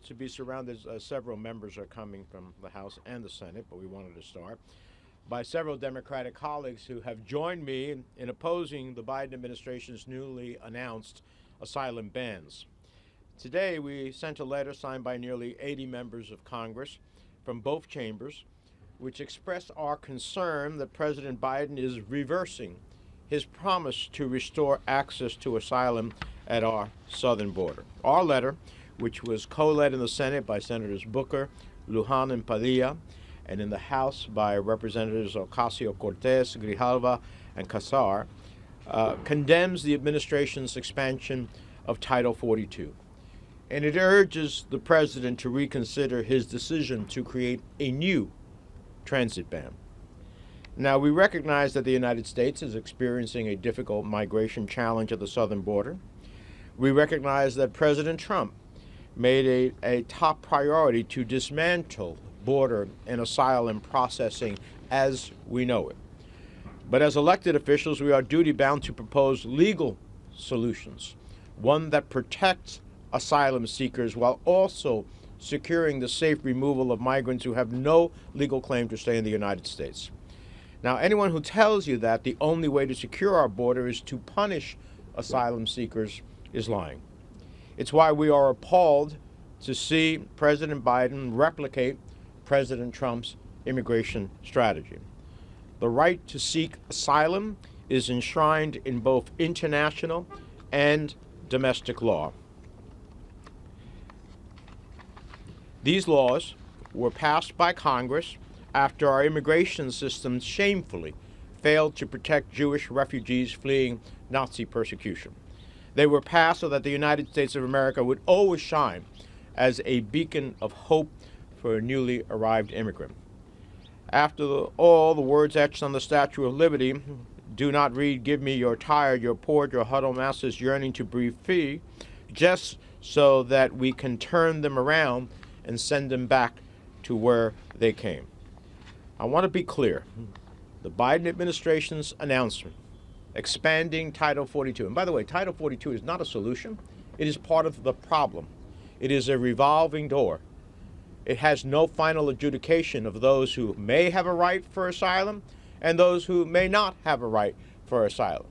to be surrounded, several members are coming from the House and the Senate, but we wanted to start, by several Democratic colleagues who have joined me in opposing the Biden administration's newly announced asylum bans. Today, we sent a letter signed by nearly 80 members of Congress from both chambers, which express our concern that President Biden is reversing his promise to restore access to asylum at our southern border. Our letter, which was co-led in the Senate by Senators Booker, Lujan, and Padilla, and in the House by Representatives Ocasio-Cortez, Grijalva, and Casar, condemns the administration's expansion of Title 42. And it urges the president to reconsider his decision to create a new transit ban. Now, we recognize that the United States is experiencing a difficult migration challenge at the southern border. We recognize that President Trump made a top priority to dismantle border and asylum processing as we know it. But as elected officials, we are duty-bound to propose legal solutions, one that protects asylum seekers while also securing the safe removal of migrants who have no legal claim to stay in the United States. Now, anyone who tells you that the only way to secure our border is to punish asylum seekers is lying. It's why we are appalled to see President Biden replicate President Trump's immigration strategy. The right to seek asylum is enshrined in both international and domestic law. These laws were passed by Congress after our immigration system shamefully failed to protect Jewish refugees fleeing Nazi persecution. They were passed so that the United States of America would always shine as a beacon of hope for a newly arrived immigrant. After all, the words etched on the Statue of Liberty do not read, "Give me your tired, your poor, your huddled masses yearning to breathe free," just so that we can turn them around and send them back to where they came. I want to be clear. The Biden administration's announcement expanding Title 42, and by the way, Title 42 is not a solution. It is part of the problem. It is a revolving door. It has no final adjudication of those who may have a right for asylum and those who may not have a right for asylum.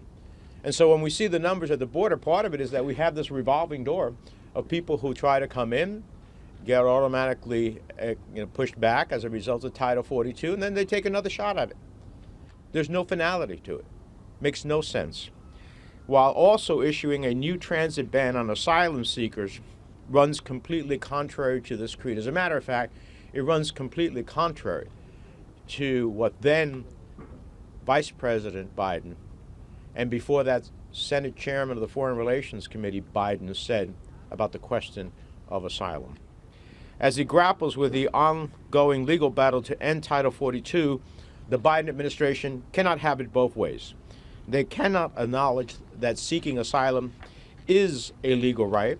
And so when we see the numbers at the border, part of it is that we have this revolving door of people who try to come in, get automatically pushed back as a result of Title 42, and then they take another shot at it. There's no finality to it. Makes no sense. While also issuing a new transit ban on asylum seekers runs completely contrary to this creed. As a matter of fact, it runs completely contrary to what then Vice President Biden, and before that, Senate Chairman of the Foreign Relations Committee Biden said about the question of asylum. As he grapples with the ongoing legal battle to end Title 42, the Biden administration cannot have it both ways. They cannot acknowledge that seeking asylum is a legal right.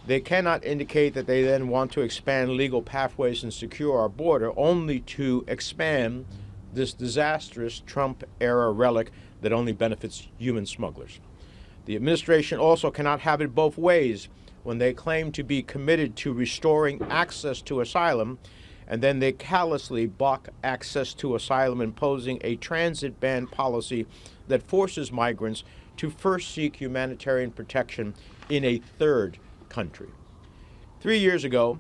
They cannot indicate that they then want to expand legal pathways and secure our border, only to expand this disastrous Trump-era relic that only benefits human smugglers. The administration also cannot have it both ways when they claim to be committed to restoring access to asylum, and then they callously block access to asylum, imposing a transit ban policy that forces migrants to first seek humanitarian protection in a third country. 3 years ago,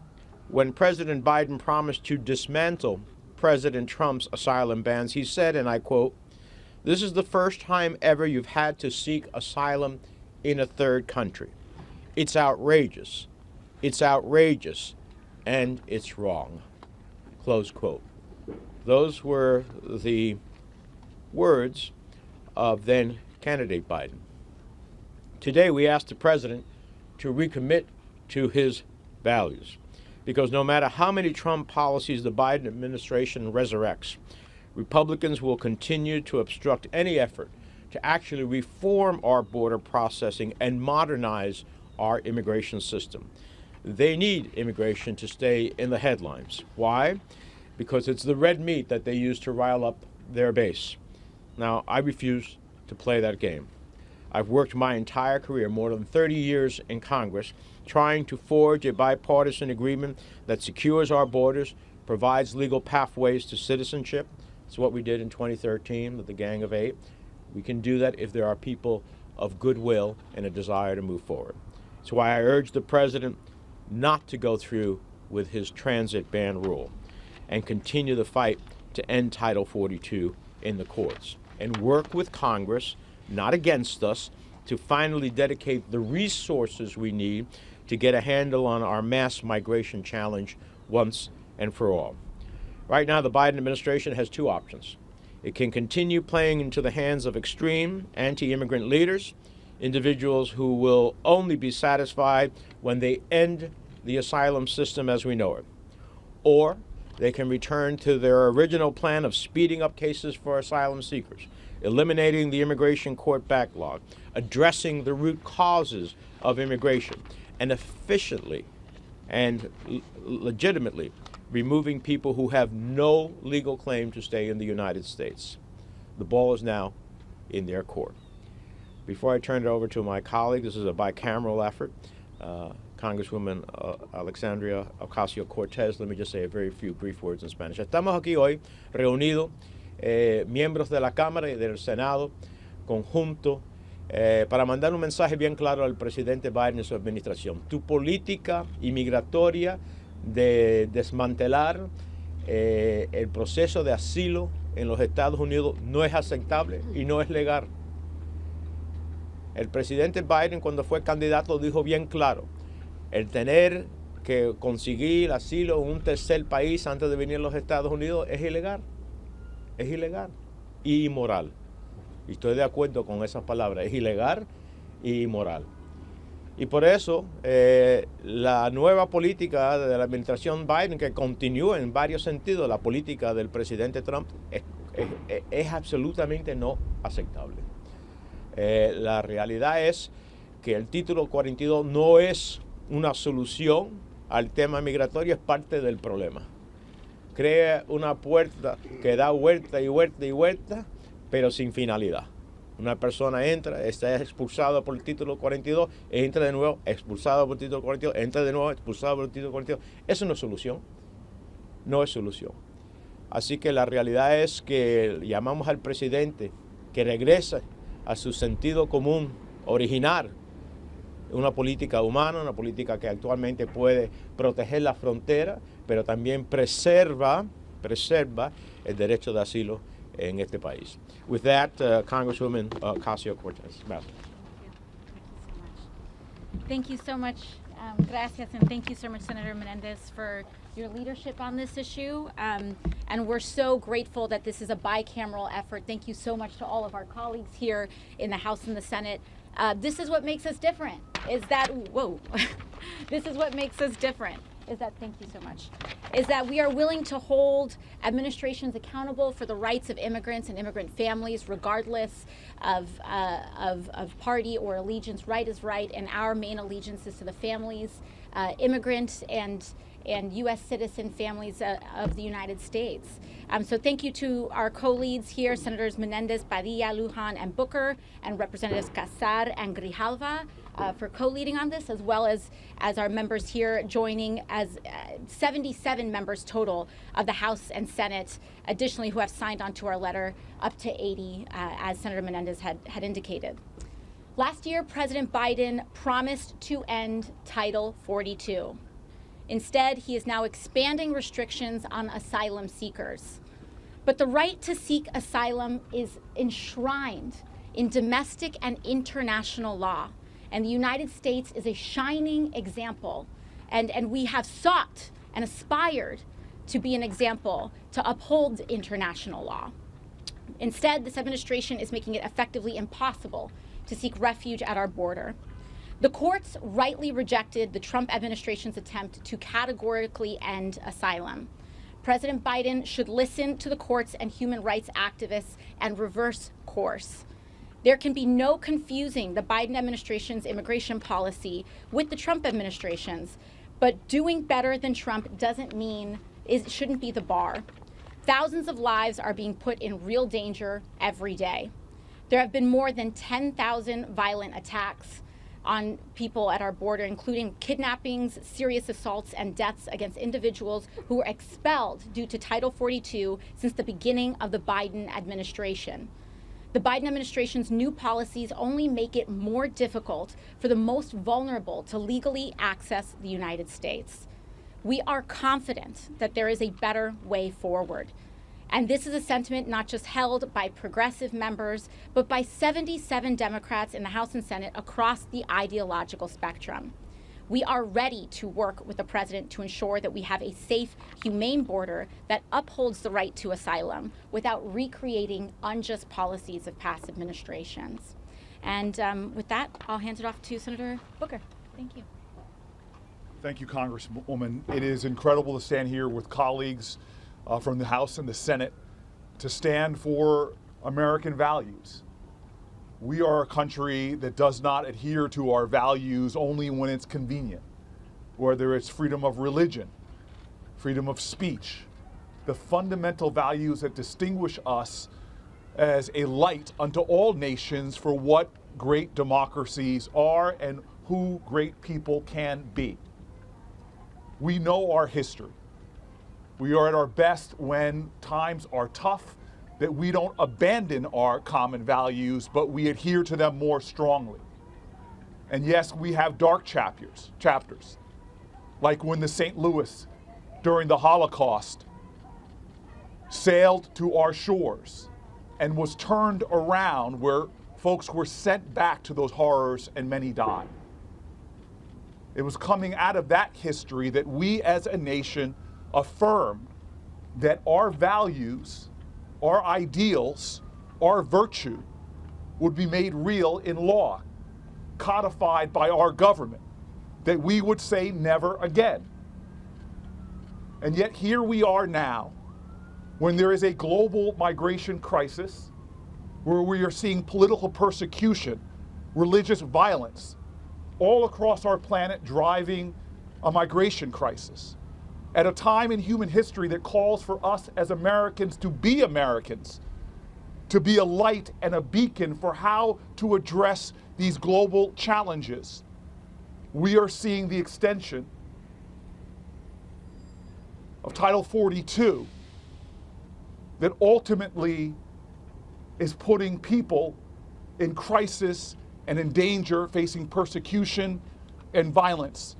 when President Biden promised to dismantle President Trump's asylum bans, he said, and I quote, "This is the first time ever you've had to seek asylum in a third country. It's outrageous. It's outrageous. And it's wrong." Close quote. Those were the words of then candidate Biden. Today, we ask the president to recommit to his values, because no matter how many Trump policies the Biden administration resurrects, Republicans will continue to obstruct any effort to actually reform our border processing and modernize our immigration system. They need immigration to stay in the headlines. Why? Because it's the red meat that they use to rile up their base. Now, I refuse to play that game. I've worked my entire career, more than 30 years in Congress, trying to forge a bipartisan agreement that secures our borders, provides legal pathways to citizenship. It's what we did in 2013 with the Gang of Eight. We can do that if there are people of goodwill and a desire to move forward. That's why I urge the president not to go through with his transit ban rule and continue the fight to end Title 42 in the courts and work with Congress, not against us, to finally dedicate the resources we need to get a handle on our mass migration challenge once and for all. Right now, the Biden administration has two options. It can continue playing into the hands of extreme anti-immigrant leaders, individuals who will only be satisfied when they end the asylum system as we know it. Or they can return to their original plan of speeding up cases for asylum seekers, eliminating the immigration court backlog, addressing the root causes of immigration, and efficiently and legitimately removing people who have no legal claim to stay in the United States. The ball is now in their court. Before I turn it over to my colleague, this is a bicameral effort. Congresswoman Alexandria Ocasio-Cortez, let me just say a very few brief words in Spanish. Estamos aquí hoy reunidos, miembros de la Cámara y del Senado, conjunto, para mandar un mensaje bien claro al presidente Biden y su administración. Tu política inmigratoria de desmantelar el proceso de asilo en los Estados Unidos no es aceptable y no es legal. El presidente Biden, cuando fue candidato, dijo bien claro, el tener que conseguir asilo en un tercer país antes de venir a los Estados Unidos es ilegal y inmoral. Y estoy de acuerdo con esas palabras, es ilegal y inmoral. Y por eso la nueva política de la administración Biden, que continúa en varios sentidos la política del presidente Trump, es absolutamente no aceptable. La realidad es que el título 42 no es una solución al tema migratorio, es parte del problema. Crea una puerta que da vuelta y vuelta y vuelta, pero sin finalidad. Una persona entra, está expulsado por el título 42, entra de nuevo, expulsado por el título 42, entra de nuevo, expulsado por el título 42. Eso no es solución. No es solución. Así que la realidad es que llamamos al presidente que regrese a su sentido común original, una política humana, una política que actualmente puede proteger la frontera, pero también preserva el derecho de asilo en este país. With that, Congresswoman Ocasio-Cortez. Thank you so much. Gracias, and thank you so much, Senator Menendez, for your leadership on this issue. And we're so grateful that this is a bicameral effort. Thank you so much to all of our colleagues here in the House and the Senate. This is what makes us different, is that, this is what makes us different, is that, thank you so much, is that we are willing to hold administrations accountable for the rights of immigrants and immigrant families, regardless of party or allegiance. Right is right, and our main allegiance is to the families, immigrant and U.S. citizen families of the United States. So thank you to our co-leads here, Senators Menendez, Padilla, Lujan, and Booker, and Representatives Casar and Grijalva for co-leading on this, as well as our members here joining as 77 members total of the House and Senate, additionally who have signed on to our letter, up to 80, as Senator Menendez had indicated. Last year, President Biden promised to end Title 42. Instead, he is now expanding restrictions on asylum seekers. But the right to seek asylum is enshrined in domestic and international law. And the United States is a shining example. And we have sought and aspired to be an example to uphold international law. Instead, this administration is making it effectively impossible to seek refuge at our border. The courts rightly rejected the Trump administration's attempt to categorically end asylum. President Biden should listen to the courts and human rights activists and reverse course. There can be no confusing the Biden administration's immigration policy with the Trump administration's, but doing better than Trump doesn't mean it shouldn't be the bar. Thousands of lives are being put in real danger every day. There have been more than 10,000 violent attacks on people at our border, including kidnappings, serious assaults, and deaths against individuals who were expelled due to Title 42 since the beginning of the Biden administration. The Biden administration's new policies only make it more difficult for the most vulnerable to legally access the United States. We are confident that there is a better way forward. And this is a sentiment not just held by progressive members, but by 77 Democrats in the House and Senate across the ideological spectrum. We are ready to work with the president to ensure that we have a safe, humane border that upholds the right to asylum without recreating unjust policies of past administrations. And with that, I'll hand it off to Senator Booker. Thank you. Thank you, Congresswoman. It is incredible to stand here with colleagues from the House and the Senate to stand for American values. We are a country that does not adhere to our values only when it's convenient, whether it's freedom of religion, freedom of speech, the fundamental values that distinguish us as a light unto all nations for what great democracies are and who great people can be. We know our history. We are at our best when times are tough, that we don't abandon our common values, but we adhere to them more strongly. And yes, we have dark chapters, like when the St. Louis, during the Holocaust, sailed to our shores and was turned around, where folks were sent back to those horrors and many died. It was coming out of that history that we as a nation affirmed that our values, our ideals, our virtue would be made real in law, codified by our government, that we would say never again. And yet here we are now, when there is a global migration crisis, where we are seeing political persecution, religious violence, all across our planet driving a migration crisis. At a time in human history that calls for us as Americans, to be a light and a beacon for how to address these global challenges. We are seeing the extension of Title 42 that ultimately is putting people in crisis and in danger, facing persecution and violence,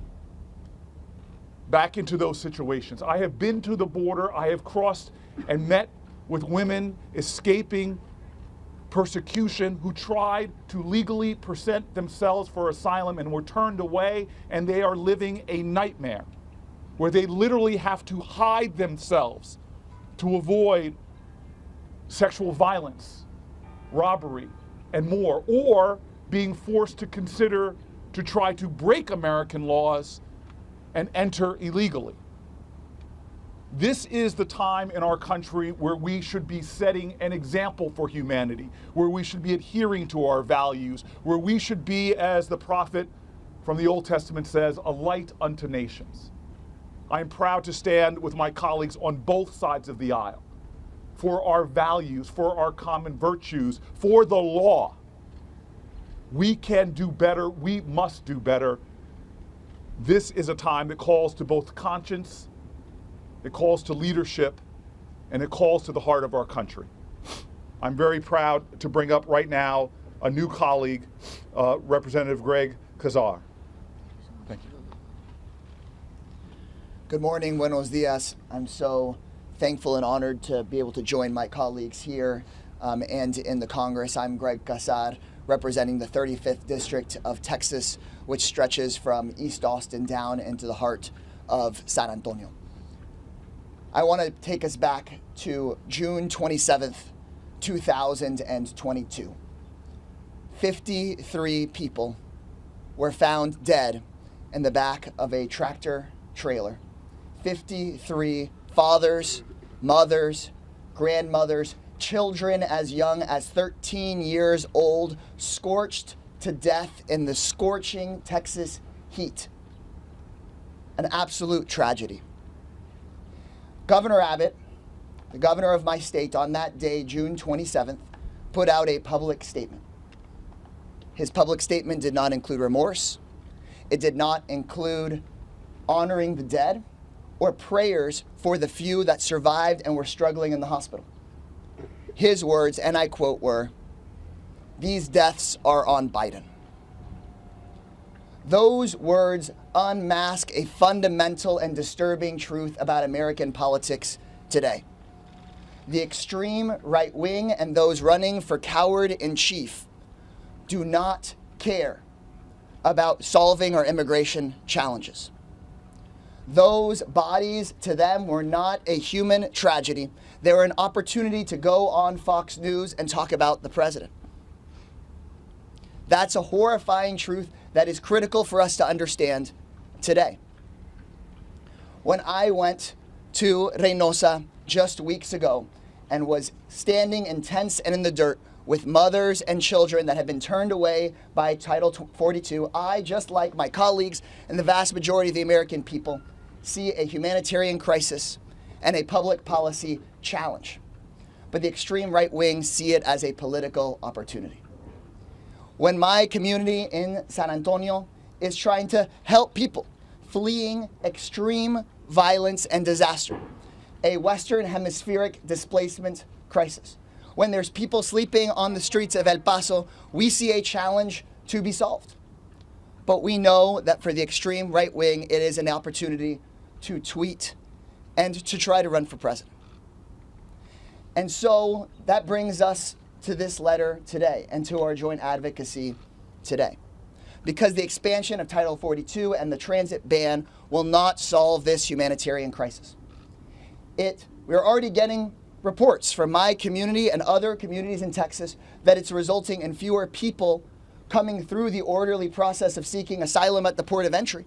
back into those situations. I have been to the border. I have crossed and met with women escaping persecution who tried to legally present themselves for asylum and were turned away, and they are living a nightmare where they literally have to hide themselves to avoid sexual violence, robbery, and more, or being forced to consider to try to break American laws and enter illegally. This is the time in our country where we should be setting an example for humanity, where we should be adhering to our values, where we should be, as the prophet from the Old Testament says, a light unto nations. I am proud to stand with my colleagues on both sides of the aisle for our values, for our common virtues, for the law. We can do better. We must do better. This is a time that calls to both conscience, it calls to leadership, and it calls to the heart of our country. I'm very proud to bring up right now a new colleague, Representative Greg Casar. Thank you. Good morning, buenos dias. I'm so thankful and honored to be able to join my colleagues here and in the Congress. I'm Greg Casar, representing the 35th District of Texas, which stretches from East Austin down into the heart of San Antonio. I want to take us back to June 27th, 2022. 53 people were found dead in the back of a tractor trailer. 53 fathers, mothers, grandmothers, children as young as 13 years old, scorched to death in the scorching Texas heat. An absolute tragedy. Governor Abbott, the governor of my state, on that day, June 27th, put out a public statement. His public statement did not include remorse. It did not include honoring the dead or prayers for the few that survived and were struggling in the hospital. His words, and I quote, were, "These deaths are on Biden." Those words unmask a fundamental and disturbing truth about American politics today. The extreme right wing and those running for coward-in-chief do not care about solving our immigration challenges. Those bodies to them were not a human tragedy. They were an opportunity to go on Fox News and talk about the president. That's a horrifying truth that is critical for us to understand today. When I went to Reynosa just weeks ago and was standing in tents and in the dirt with mothers and children that had been turned away by Title 42, I, just like my colleagues and the vast majority of the American people, see a humanitarian crisis and a public policy challenge. But the extreme right wing see it as a political opportunity. When my community in San Antonio is trying to help people fleeing extreme violence and disaster, a Western Hemispheric displacement crisis, when there's people sleeping on the streets of El Paso, we see a challenge to be solved. But we know that for the extreme right wing, it is an opportunity to tweet and to try to run for president. And so that brings us to this letter today and to our joint advocacy today. Because the expansion of Title 42 and the transit ban will not solve this humanitarian crisis. We're already getting reports from my community and other communities in Texas that it's resulting in fewer people coming through the orderly process of seeking asylum at the port of entry.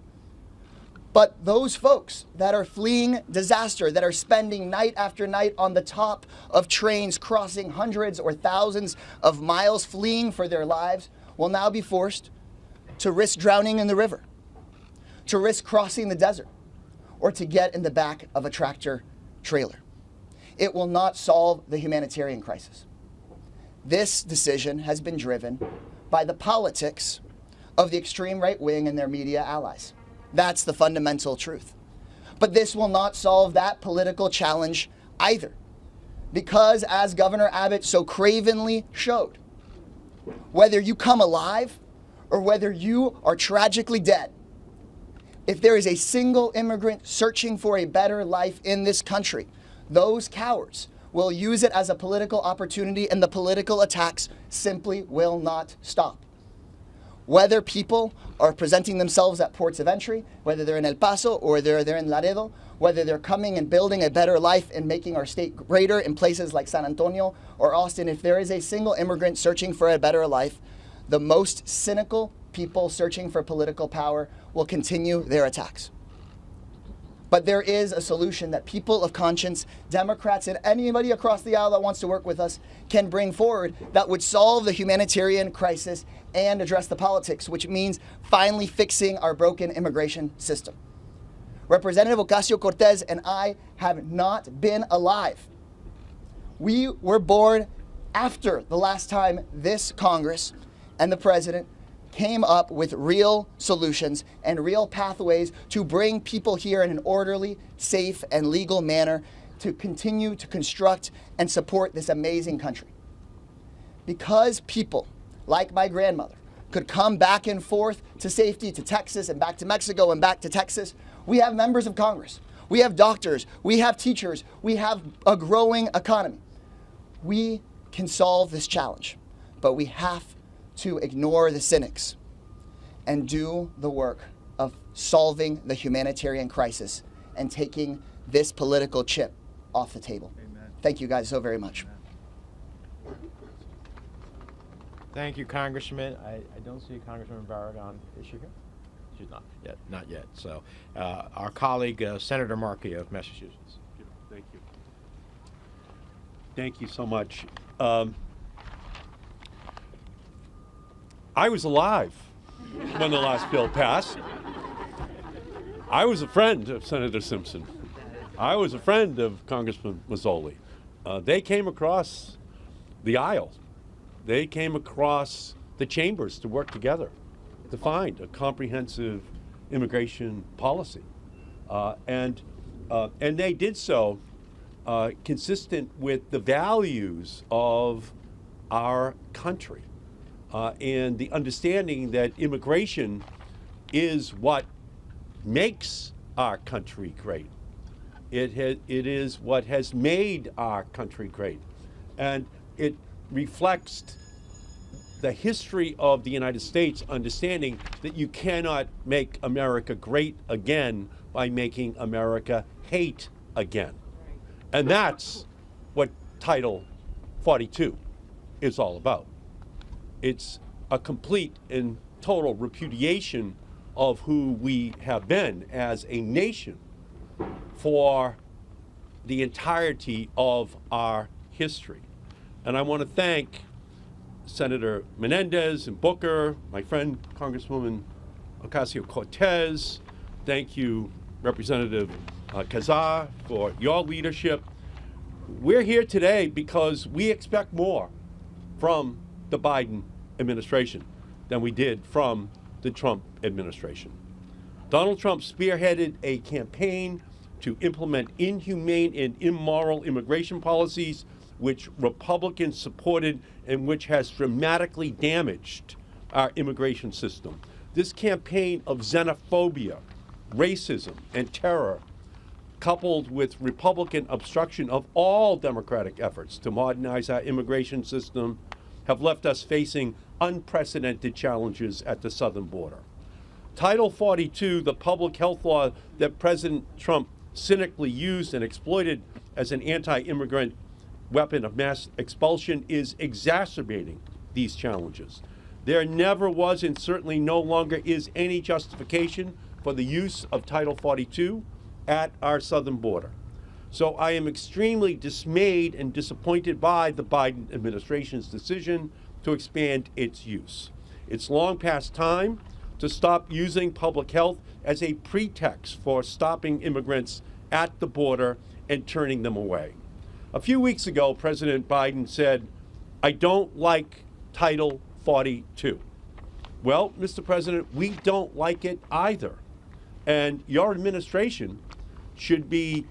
But those folks that are fleeing disaster, that are spending night after night on the top of trains, crossing hundreds or thousands of miles, fleeing for their lives, will now be forced to risk drowning in the river, to risk crossing the desert, or to get in the back of a tractor trailer. It will not solve the humanitarian crisis. This decision has been driven by the politics of the extreme right wing and their media allies. That's the fundamental truth. But this will not solve that political challenge either. Because, as Governor Abbott so cravenly showed, whether you come alive or whether you are tragically dead, if there is a single immigrant searching for a better life in this country, those cowards will use it as a political opportunity, and the political attacks simply will not stop. Whether people are presenting themselves at ports of entry, whether they're in El Paso or they're in Laredo, whether they're coming and building a better life and making our state greater in places like San Antonio or Austin, if there is a single immigrant searching for a better life, the most cynical people searching for political power will continue their attacks. But there is a solution that people of conscience, Democrats, and anybody across the aisle that wants to work with us can bring forward that would solve the humanitarian crisis and address the politics, which means finally fixing our broken immigration system. Representative Ocasio-Cortez and I have not been alive. We were born after the last time this Congress and the president came up with real solutions and real pathways to bring people here in an orderly, safe, and legal manner to continue to construct and support this amazing country. Because people like my grandmother could come back and forth to safety to Texas and back to Mexico and back to Texas, we have members of Congress, we have doctors, we have teachers, we have a growing economy. We can solve this challenge, but we have to ignore the cynics and do the work of solving the humanitarian crisis and taking this political chip off the table. Amen. Thank you guys so very much. Thank you, Congressman. I don't see Congresswoman Barragan. Is she here? She's not yet. Not yet. So, our colleague, Senator Markey of Massachusetts. Thank you. Thank you so much. I was alive when the last bill passed. I was a friend of Senator Simpson. I was a friend of Congressman Mazzoli. They came across the aisle they came across the chambers to work together to find a comprehensive immigration policy. And they did so consistent with the values of our country and the understanding that immigration is what makes our country great. It is what has made our country great. And it reflects the history of the United States, understanding that you cannot make America great again by making America hate again. And that's what Title 42 is all about. It's a complete and total repudiation of who we have been as a nation for the entirety of our history. And I want to thank Senator Menendez and Booker, my friend Congresswoman Ocasio-Cortez. Thank you, Representative Kazar, for your leadership. We're here today because we expect more from the Biden administration than we did from the Trump administration. Donald Trump spearheaded a campaign to implement inhumane and immoral immigration policies which Republicans supported and which has dramatically damaged our immigration system. This campaign of xenophobia, racism, and terror, coupled with Republican obstruction of all Democratic efforts to modernize our immigration system, have left us facing unprecedented challenges at the southern border. Title 42, the public health law that President Trump cynically used and exploited as an anti-immigrant weapon of mass expulsion, is exacerbating these challenges. There never was and certainly no longer is any justification for the use of Title 42 at our southern border. So I am extremely dismayed and disappointed by the Biden administration's decision to expand its use. It's long past time to stop using public health as a pretext for stopping immigrants at the border and turning them away. A few weeks ago, President Biden said, "I don't like Title 42. Well, Mr. President, we don't like it either. And your administration should be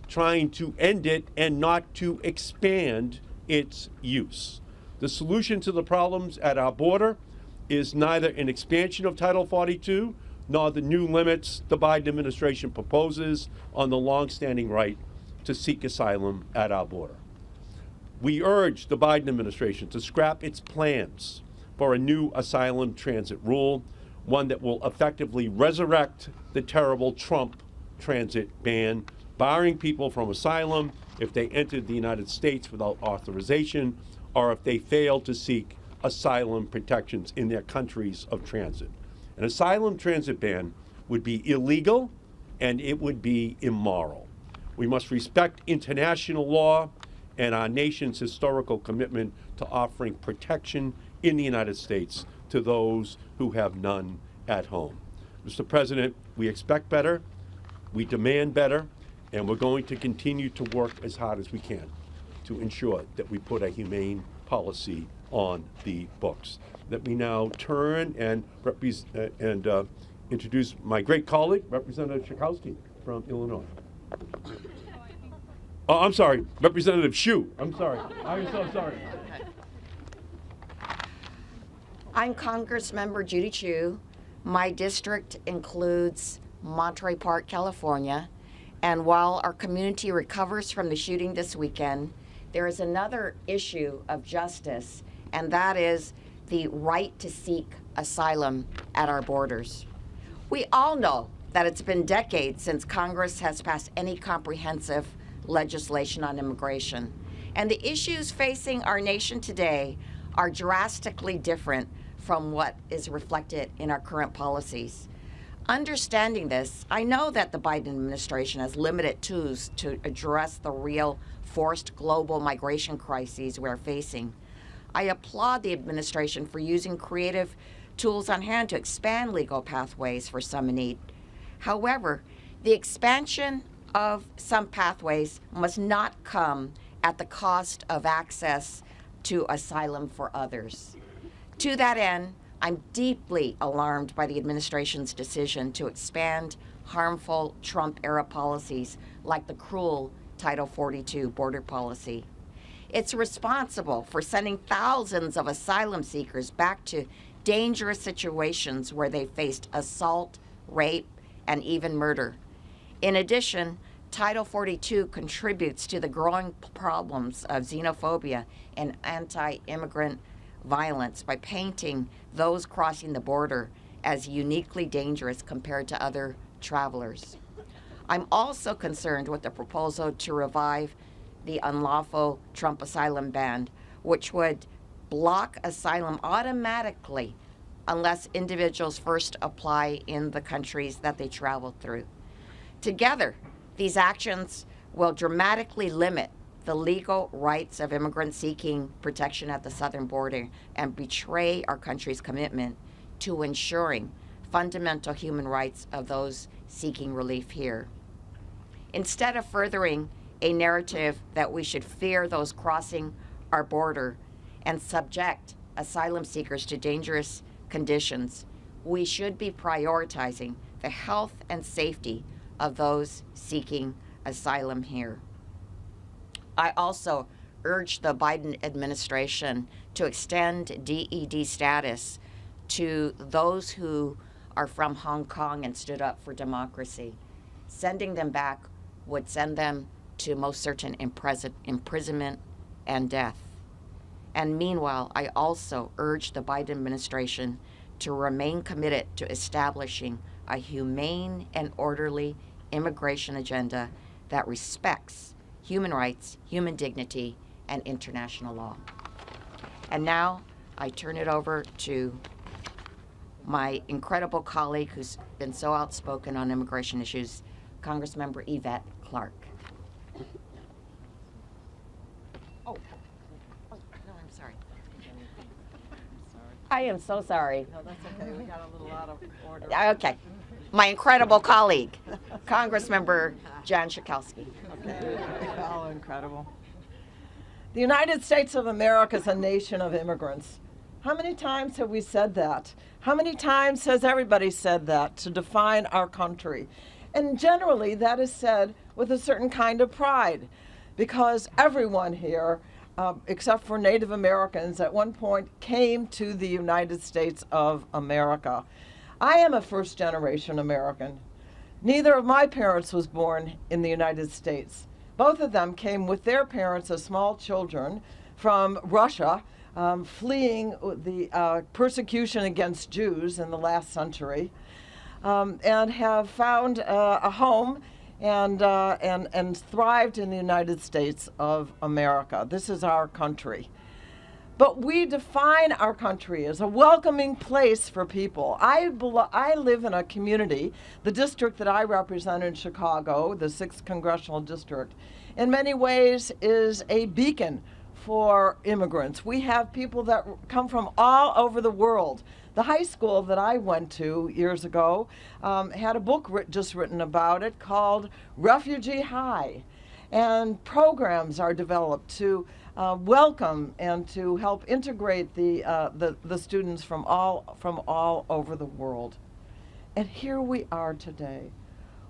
trying to end it and not to expand its use. The solution to the problems at our border is neither an expansion of Title 42 nor the new limits the Biden administration proposes on the longstanding right to seek asylum at our border. We urge the Biden administration to scrap its plans for a new asylum transit rule, one that will effectively resurrect the terrible Trump transit ban, barring people from asylum if they entered the United States without authorization or if they fail to seek asylum protections in their countries of transit. An asylum transit ban would be illegal and it would be immoral. We must respect international law and our nation's historical commitment to offering protection in the United States to those who have none at home. Mr. President, we expect better, we demand better, and we're going to continue to work as hard as we can to ensure that we put a humane policy on the books. Let me now turn and introduce my great colleague, Representative Schakowsky from Illinois. Oh, I'm sorry, Representative Shue. I'm sorry. I'm so sorry. I'm Congressmember Judy Chu. My district includes Monterey Park, California. And while our community recovers from the shooting this weekend, there is another issue of justice, and that is the right to seek asylum at our borders. We all know that it's been decades since Congress has passed any comprehensive legislation on immigration. And the issues facing our nation today are drastically different from what is reflected in our current policies. Understanding this, I know that the Biden administration has limited tools to address the real forced global migration crises we're facing. I applaud the administration for using creative tools on hand to expand legal pathways for some in need. However, the expansion of some pathways must not come at the cost of access to asylum for others. To that end, I'm deeply alarmed by the administration's decision to expand harmful Trump-era policies like the cruel Title 42 border policy. It's responsible for sending thousands of asylum seekers back to dangerous situations where they faced assault, rape, and even murder. In addition, Title 42 contributes to the growing problems of xenophobia and anti-immigrant violence by painting those crossing the border as uniquely dangerous compared to other travelers. I'm also concerned with the proposal to revive the unlawful Trump asylum ban, which would block asylum automatically unless individuals first apply in the countries that they traveled through. Together, these actions will dramatically limit the legal rights of immigrants seeking protection at the southern border and betray our country's commitment to ensuring fundamental human rights of those seeking relief here. Instead of furthering a narrative that we should fear those crossing our border and subject asylum seekers to dangerous conditions, we should be prioritizing the health and safety of those seeking asylum here. I also urge the Biden administration to extend DED status to those who are from Hong Kong and stood up for democracy. Sending them back would send them to most certain imprisonment and death. And meanwhile, I also urge the Biden administration to remain committed to establishing a humane and orderly immigration agenda that respects human rights, human dignity, and international law. And now I turn it over to my incredible colleague who's been so outspoken on immigration issues, Congressmember Yvette Clarke. Oh, no, I'm sorry. I am so sorry. No, that's okay. We got a little out of order. Okay. My incredible colleague, Congressmember Jan Schakowsky. Okay. Oh, incredible. The United States of America is a nation of immigrants. How many times have we said that? How many times has everybody said that to define our country? And generally, that is said with a certain kind of pride, because everyone here, except for Native Americans, at one point came to the United States of America. I am a first-generation American. Neither of my parents was born in the United States. Both of them came with their parents as small children from Russia, fleeing the persecution against Jews in the last century, and have found a home and thrived in the United States of America. This is our country. But we define our country as a welcoming place for people. I live in a community, the district that I represent in Chicago, the 6th Congressional District, in many ways is a beacon for immigrants. We have people that come from all over the world. The high school that I went to years ago had a book just written about it called Refugee High. And programs are developed to welcome and to help integrate the students from all over the world. And here we are today,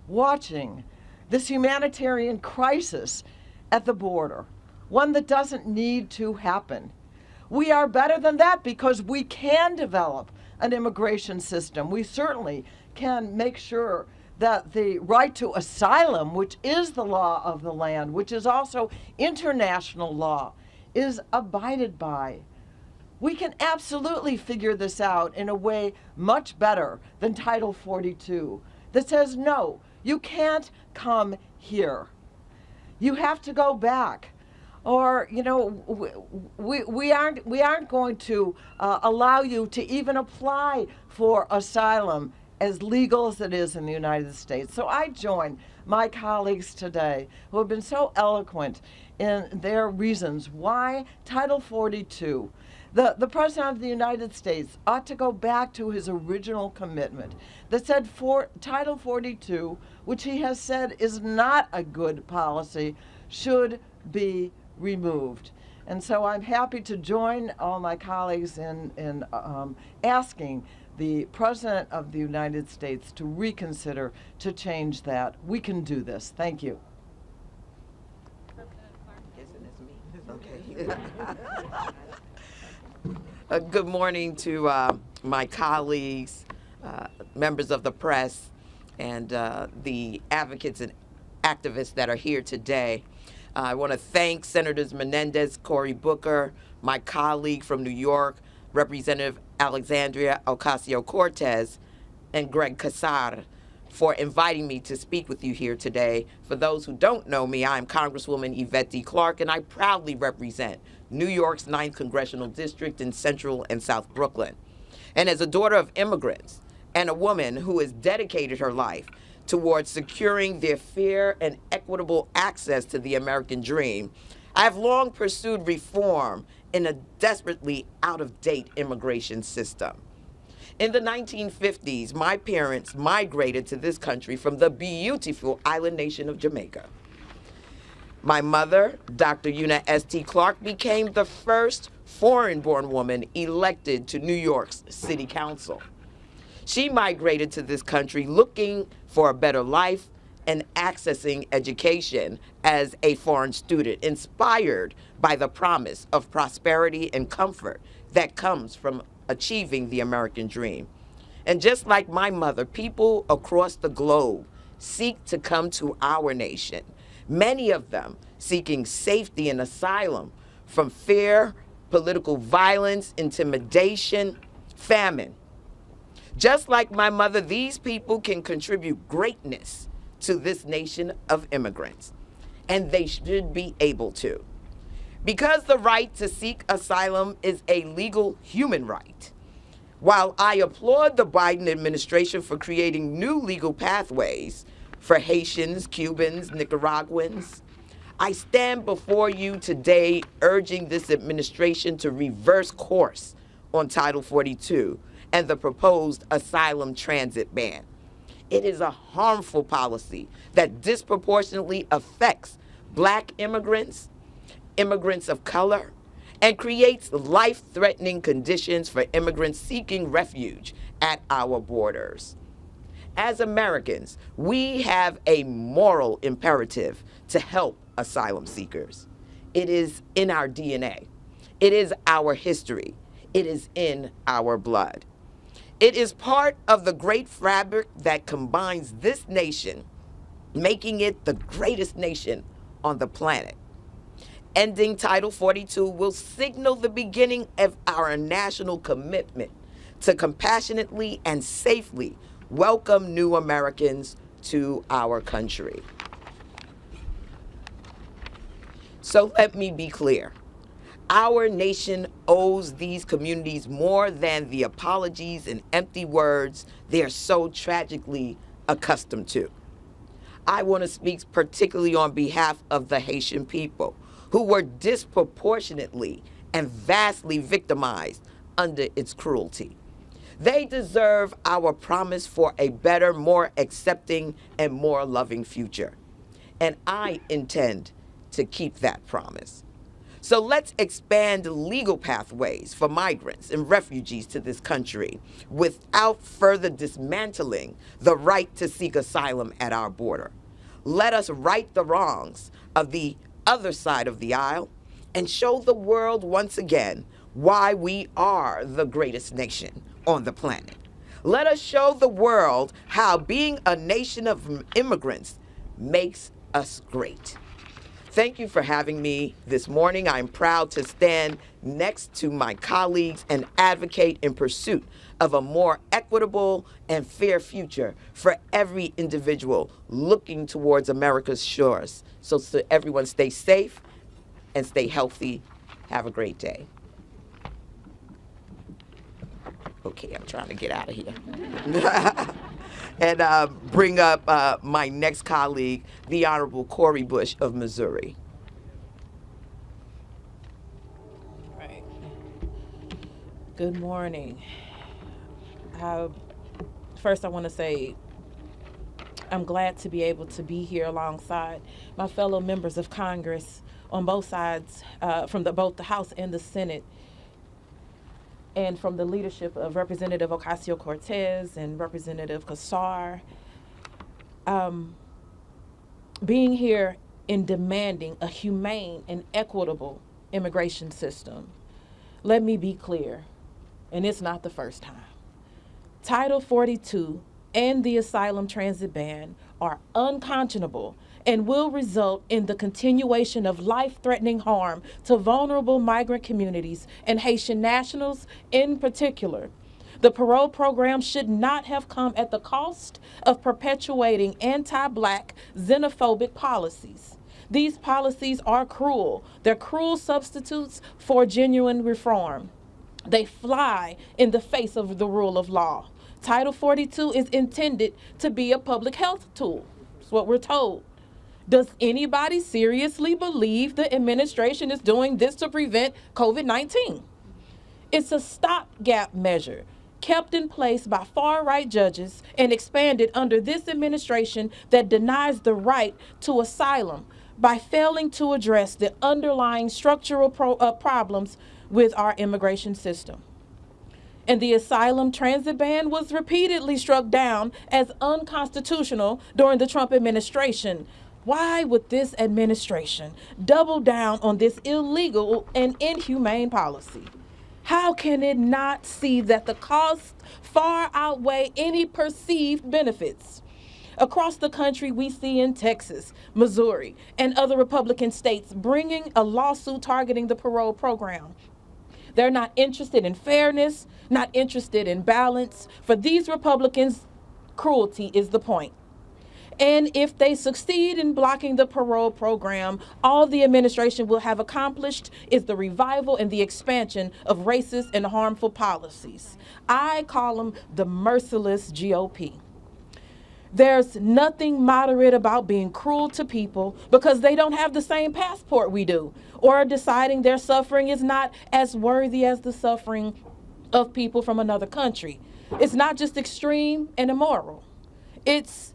watching this humanitarian crisis at the border, one that doesn't need to happen. We are better than that because we can develop an immigration system. We certainly can make sure that the right to asylum, which is the law of the land, which is also international law, is abided by. We can absolutely figure this out in a way much better than Title 42 that says, no, you can't come here. You have to go back. Or, you know, we aren't going to allow you to even apply for asylum as legal as it is in the United States. So I join my colleagues today who have been so eloquent in their reasons why Title 42, the President of the United States ought to go back to his original commitment that said Title 42, which he has said is not a good policy, should be removed. And so I'm happy to join all my colleagues in asking the President of the United States to reconsider, to change that. We can do this. Thank you. Good morning to my colleagues, members of the press, and the advocates and activists that are here today. I want to thank Senators Menendez, Cory Booker, my colleague from New York, Representative Alexandria Ocasio-Cortez, and Greg Casar for inviting me to speak with you here today. For those who don't know me, I'm Congresswoman Yvette D. Clarke, and I proudly represent New York's 9th Congressional District in Central and South Brooklyn. And as a daughter of immigrants and a woman who has dedicated her life towards securing their fair and equitable access to the American dream, I have long pursued reform in a desperately out-of-date immigration system. In the 1950s, my parents migrated to this country from the beautiful island nation of Jamaica. My mother, Dr. Una S.T. Clarke, became the first foreign-born woman elected to New York's City Council. She migrated to this country looking for a better life and accessing education as a foreign student, inspired by the promise of prosperity and comfort that comes from achieving the American dream. And just like my mother, people across the globe seek to come to our nation, many of them seeking safety and asylum from fear, political violence, intimidation, famine. Just like my mother, these people can contribute greatness to this nation of immigrants, and they should be able to. Because the right to seek asylum is a legal human right, while I applaud the Biden administration for creating new legal pathways for Haitians, Cubans, Nicaraguans, I stand before you today urging this administration to reverse course on Title 42 and the proposed asylum transit ban. It is a harmful policy that disproportionately affects Black immigrants, immigrants of color, and creates life-threatening conditions for immigrants seeking refuge at our borders. As Americans, we have a moral imperative to help asylum seekers. It is in our DNA. It is our history. It is in our blood. It is part of the great fabric that combines this nation, making it the greatest nation on the planet. Ending Title 42 will signal the beginning of our national commitment to compassionately and safely welcome new Americans to our country. So let me be clear. Our nation owes these communities more than the apologies and empty words they are so tragically accustomed to. I want to speak particularly on behalf of the Haitian people, who were disproportionately and vastly victimized under its cruelty. They deserve our promise for a better, more accepting, and more loving future. And I intend to keep that promise. So let's expand legal pathways for migrants and refugees to this country without further dismantling the right to seek asylum at our border. Let us right the wrongs of the other side of the aisle and show the world once again why we are the greatest nation on the planet. Let us show the world how being a nation of immigrants makes us great. Thank you for having me this morning. I'm proud to stand next to my colleagues and advocate in pursuit of a more equitable and fair future for every individual looking towards America's shores. So everyone stay safe and stay healthy. Have a great day. Okay, I'm trying to get out of here. And bring up my next colleague, the Honorable Cori Bush of Missouri. Right. Good morning. First, I want to say I'm glad to be able to be here alongside my fellow members of Congress on both sides, from both the House and the Senate, and from the leadership of Representative Ocasio-Cortez and Representative Kassar, being here in demanding a humane and equitable immigration system. Let me be clear, and it's not the first time. Title 42 and the asylum transit ban are unconscionable and will result in the continuation of life-threatening harm to vulnerable migrant communities and Haitian nationals in particular. The parole program should not have come at the cost of perpetuating anti-Black xenophobic policies. These policies are cruel. They're cruel substitutes for genuine reform. They fly in the face of the rule of law. Title 42 is intended to be a public health tool. That's what we're told. Does anybody seriously believe the administration is doing this to prevent COVID-19? It's a stopgap measure kept in place by far-right judges and expanded under this administration that denies the right to asylum by failing to address the underlying structural problems with our immigration system. And the asylum transit ban was repeatedly struck down as unconstitutional during the Trump administration. Why would this administration double down on this illegal and inhumane policy? How can it not see that the costs far outweigh any perceived benefits? Across the country, we see in Texas, Missouri, and other Republican states bringing a lawsuit targeting the parole program. They're not interested in fairness, not interested in balance. For these Republicans, cruelty is the point. And if they succeed in blocking the parole program, all the administration will have accomplished is the revival and the expansion of racist and harmful policies. I call them the merciless GOP. There's nothing moderate about being cruel to people because they don't have the same passport we do, or deciding their suffering is not as worthy as the suffering of people from another country. It's not just extreme and immoral. It's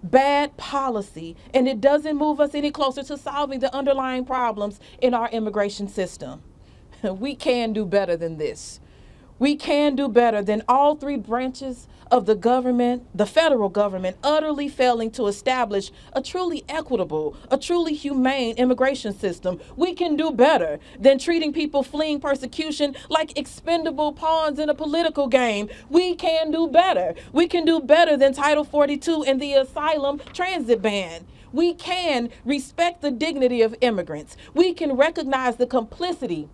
bad policy, and it doesn't move us any closer to solving the underlying problems in our immigration system. We can do better than this. We can do better than all three branches of the government, the federal government, utterly failing to establish a truly equitable, a truly humane immigration system. We can do better than treating people fleeing persecution like expendable pawns in a political game. We can do better. We can do better than Title 42 and the asylum transit ban. We can respect the dignity of immigrants. We can recognize the complicity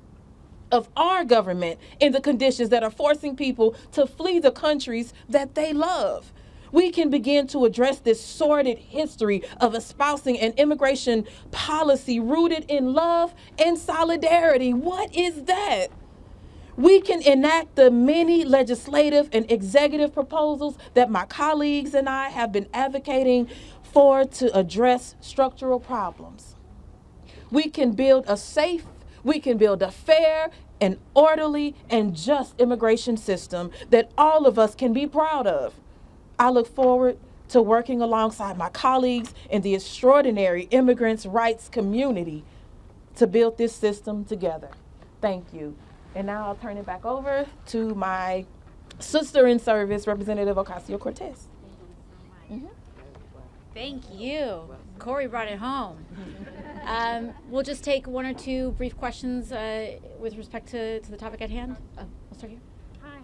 of our government in the conditions that are forcing people to flee the countries that they love. We can begin to address this sordid history of espousing an immigration policy rooted in love and solidarity. What is that? We can enact the many legislative and executive proposals that my colleagues and I have been advocating for to address structural problems. We can build a safe, we can build a fair and orderly and just immigration system that all of us can be proud of. I look forward to working alongside my colleagues in the extraordinary immigrants' rights community to build this system together. Thank you. And now I'll turn it back over to my sister in service, Representative Ocasio-Cortez. Thank you. Corey brought it home. We'll just take one or two brief questions with respect to the topic at hand. I'll start here. Hi,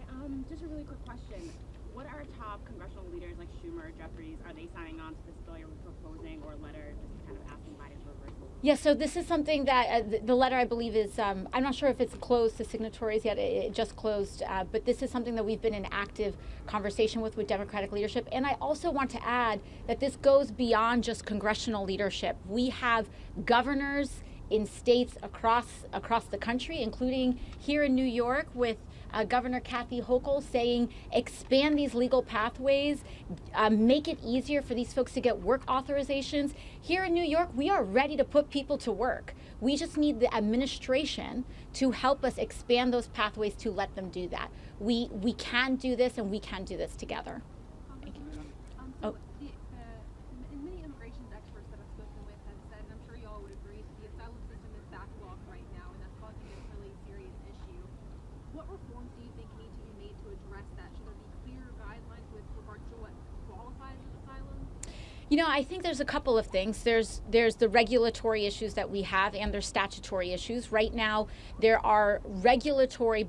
just a really quick question. What are top congressional leaders like Schumer, Jeffries, are they signing on to this bill you're proposing, or a letter just kind of asking Biden to reverse it? Yeah, so this is something that the letter, I believe, is, I'm not sure if it's closed to signatories yet. It just closed, but this is something that we've been in active conversation with Democratic leadership. And I also want to add that this goes beyond just congressional leadership. We have governors in states across the country, including here in New York with Governor Kathy Hochul saying expand these legal pathways, make it easier for these folks to get work authorizations. Here in New York, we are ready to put people to work. We just need the administration to help us expand those pathways to let them do that. We can do this, and we can do this together. Thank you. Many immigration experts that I've spoken with have said, and I'm sure you all would agree, the asylum system You know, I think there's a couple of things. There's the regulatory issues that we have, and there's statutory issues. Right now, there are regulatory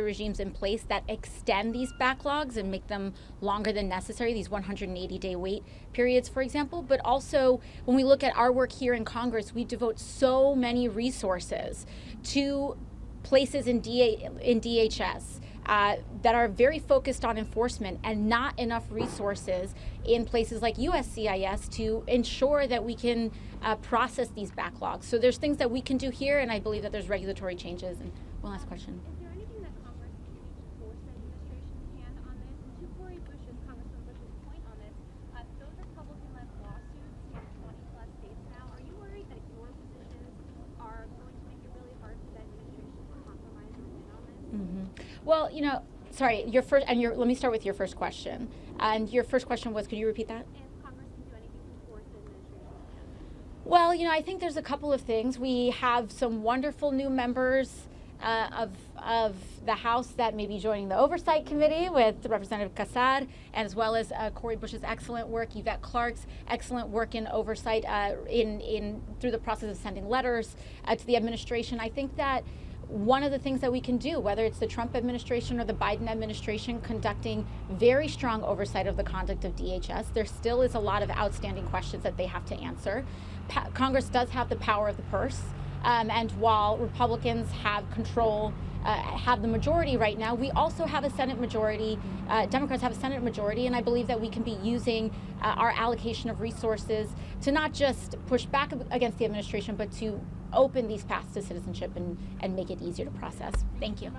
regimes in place that extend these backlogs and make them longer than necessary, these 180-day wait periods, for example. But also, when we look at our work here in Congress, we devote so many resources to places in DHS that are very focused on enforcement, and not enough resources in places like USCIS to ensure that we can process these backlogs. So there's things that we can do here, and I believe that there's regulatory changes. And one last question. Is there anything that Congress can do to force the administration's hand on this? And to Congressman Bush's point on this, those Republican-led lawsuits in 20-plus states now, are you worried that your positions are going to make it really hard for the administration to compromise or win on this? Mm-hmm. Well, you know, sorry, let me start with your first question. And your first question was, could you repeat that? And Congress can do anything to force the administration's hand? Well, you know, I think there's a couple of things. We have some wonderful new members of the House that may be joining the Oversight Committee with Representative Kassar, and as well as Cori Bush's excellent work, Yvette Clarke's excellent work in oversight through the process of sending letters to the administration. I think that one of the things that we can do, whether it's the Trump administration or the Biden administration conducting very strong oversight of the conduct of DHS, there still is a lot of outstanding questions that they have to answer. Congress does have the power of the purse, and while Republicans have control, have the majority right now, we also have a Senate majority. Democrats have a Senate majority, and I believe that we can be using our allocation of resources to not just push back against the administration, but to open these paths to citizenship and make it easier to process. Thank you.